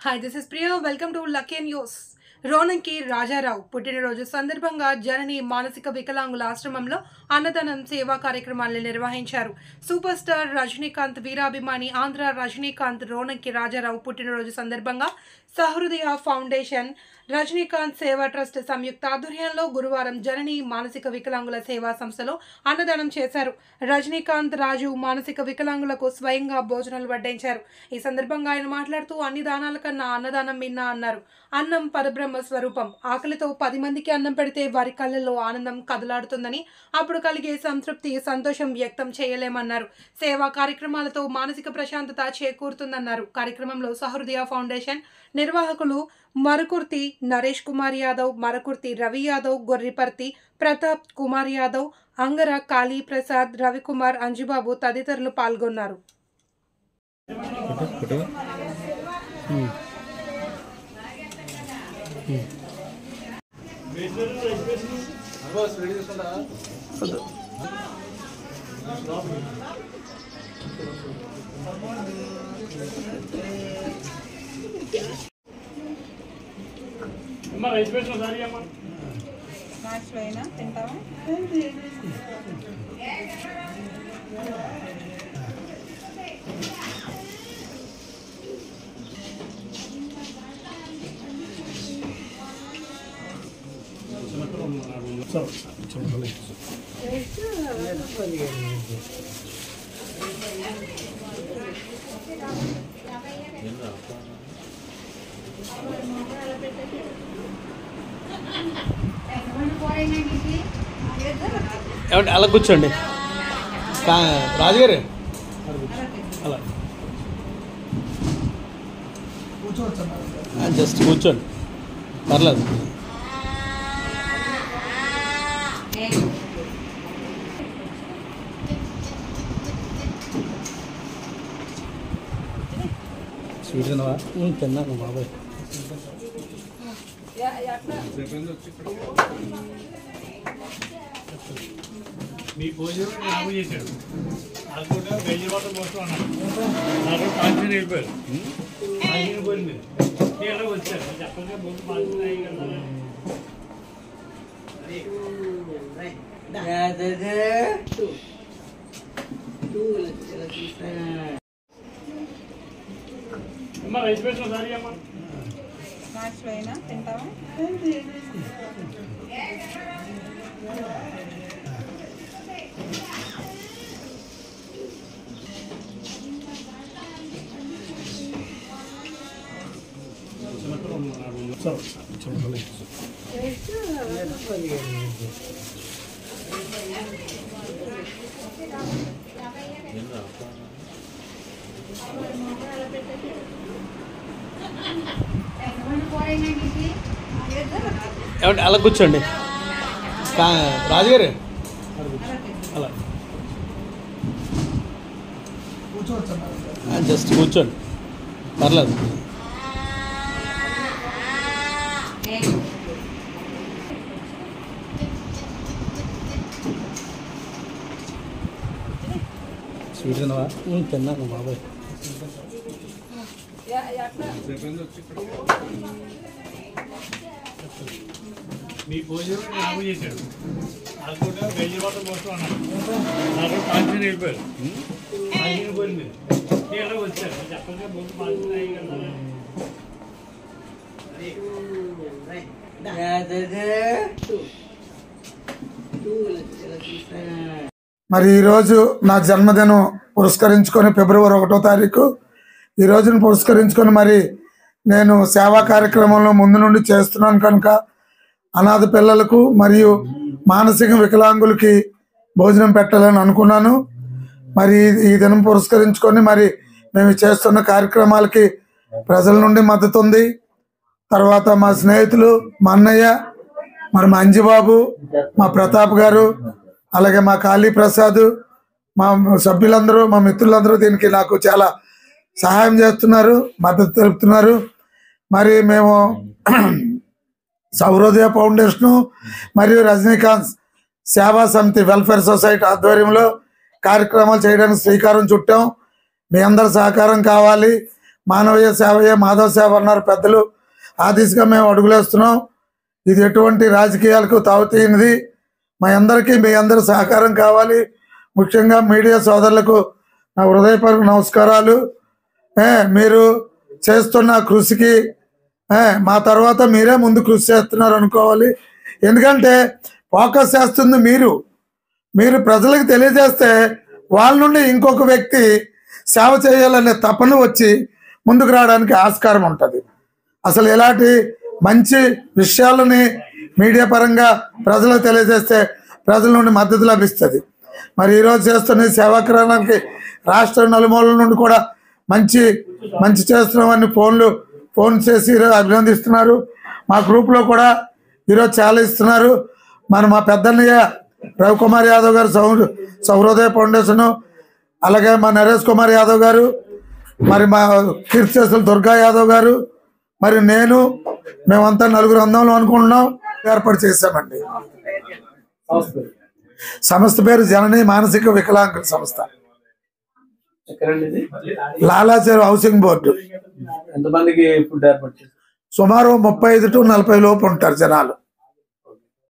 Hi, this is Priya. Welcome to Lucky News. Ronanki Rajarao పుట్టినరోజు సందర్భంగా జనని మానసిక వికలాంగుల ఆశ్రమంలో అన్నదానం సేవా కార్యక్రమాలను నిర్వహించారు. సూపర్ స్టార్ రజనీకాంత్ వీరాభిమాని ఆంధ్ర రజనీకాంత్ రోనంకి రాజారావు పుట్టినరోజు సందర్భంగా సహృదయ ఫౌండేషన్ రజనీకాంత్ సేవా ట్రస్ట్ సంయుక్త ఆధ్వర్యంలో గురువారం జనని మానసిక వికలాంగుల సేవా సంస్థలో అన్నదానం చేశారు. రజనీకాంత్ రాజు మానసిక వికలాంగులకు స్వయంగా భోజనాలు వడ్డించారు. ఈ సందర్భంగా ఆయన మాట్లాడుతూ అన్ని దానాల కన్నా అన్నదానం మిన్నా అన్నారు. అన్నం పరబ్రహ్మ స్వరూపం. ఆకలితో 10 మందికి అన్నం పెడితే వారి కళ్ళల్లో ఆనందం కదలాడుతుందని, అప్పుడు కలిగే సంతృప్తి సంతోషం వ్యక్తం చేయలేమన్నారు. సేవా కార్యక్రమాలతో మానసిక ప్రశాంతత చేకూరుతుందన్నారు. కార్యక్రమంలో సహృదయ ఫౌండేషన్ నిర్వాహకులు మరకుర్తి నరేష్ కుమార్ యాదవ్, మరకుర్తి రవి యాదవ్, గొర్రిపర్తి ప్రతాప్ కుమార్ యాదవ్, అంగర కాళీ ప్రసాద్, రవికుమార్, అంజుబాబు తదితరులు పాల్గొన్నారు. అలా కూర్చోండి రాజుగారు, అలా జస్ట్ కూర్చోండి, పర్లేదు. స్వీట్ తిన్నావా? తిన్నాను బాబాయ్. మీ భోజనం నాకు చేశాడు. అది కూడా వెయ్యి వాటర్ మొత్తం అన్నాడు. నాకు కాల్చిన వెళ్ళిపోయారు. కాల్చిన పోయింది. నేను వచ్చాను చెప్పగా ముందు కాల్చిన కదా. అమ్మ రైస్ పెట్టిన సారీ అమ్మ తింటావా? అలా కూర్చోండి రాజుగారు, అలా జస్ట్ కూర్చోండి, పర్లేదు. స్వీట్ తిన్నావా? తిన్నాను బాబాయ్. మీ భోజనం నాకు చేశాడు. అది కూడా వెయ్యి వాటర్ మొత్తం అన్నాడు. నాకు కాల్చిన వెళ్ళిపోయారు. కాల్చిన పోయింది. నేను వచ్చాను చెప్పగా ముందు కాల్చిన కదా. మరి ఈరోజు నా జన్మదినం పురస్కరించుకొని ఫిబ్రవరి 1వ తారీఖు ఈ రోజును పురస్కరించుకొని మరి నేను సేవా కార్యక్రమంలో ముందు నుండి చేస్తున్నాను కనుక అనాథ పిల్లలకు మరియు మానసిక వికలాంగులకి భోజనం పెట్టాలని అనుకున్నాను. మరి ఈ దినం పురస్కరించుకొని మరి మేము చేస్తున్న కార్యక్రమాలకి ప్రజల నుండి మద్దతు ఉంది. తర్వాత మా స్నేహితులు, మా అన్నయ్య, మరి మా అంజిబాబు, మా ప్రతాప్ గారు, అలాగే మా కాళీ ప్రసాద్, మా సభ్యులందరూ, మా మిత్రులందరూ దీనికి నాకు చాలా సహాయం చేస్తున్నారు, మద్దతు తెలుపుతున్నారు. మరి మేము సహృదయ ఫౌండేషను మరియు రజనీకాంత్ సేవా సమితి వెల్ఫేర్ సొసైటీ ఆధ్వర్యంలో కార్యక్రమాలు చేయడానికి శ్రీకారం చుట్టాం. మీ అందరి సహకారం కావాలి. మానవీయ సేవయే మాధవ సేవ అన్నారు పెద్దలు. ఆ దిశగా మేము అడుగులేస్తున్నాం. ఇది ఎటువంటి రాజకీయాలకు తావుతీయనిది. మా అందరికీ మీ అందరి సహకారం కావాలి. ముఖ్యంగా మీడియా సోదరులకు నా హృదయపూర్వక నమస్కారాలు. మీరు చేస్తున్న కృషికి మా తర్వాత మీరే ముందు కృషి చేస్తున్నారు అనుకోవాలి. ఎందుకంటే ఫోకస్ చేస్తుంది మీరు ప్రజలకు తెలియజేస్తే వాళ్ళ నుండి ఇంకొక వ్యక్తి సేవ చేయాలనే తపన వచ్చి ముందుకు రావడానికి ఆస్కారం ఉంటుంది. అసలు ఇలాంటి మంచి విషయాలని మీడియా పరంగా ప్రజలకు తెలియజేస్తే ప్రజల నుండి మద్దతు లభిస్తుంది. మరి ఈరోజు చేస్తున్న సేవాక్రమానికి రాష్ట్ర నలుమూలల నుండి కూడా మంచి చేస్తున్నామని ఫోన్ చేసి ఈరోజు అభినందిస్తున్నారు. మా గ్రూప్లో కూడా ఈరోజు చాలా ఇస్తున్నారు. మా పెద్దన్నయ్య రవికుమార్ యాదవ్ గారు సౌరోదయ ఫౌండేషను, అలాగే మా నరేష్ కుమార్ యాదవ్ గారు, మరి మా కీర్తిశేషులు దుర్గా యాదవ్ గారు, మరి మేమంతా నలుగురు అందంలో అనుకుంటున్నాం. ఏర్పాటు చేశామండి. సంస్థ పేరు జనని మానసిక వికలాంగుల సంస్థ, లాలాచేరు హౌసింగ్ బోర్డు. ఎంతమందికి ఫుడ్ ఏర్పాటు చేస్తారు? సుమారు 35 to 40 లోపు ఉంటారు జనాలు.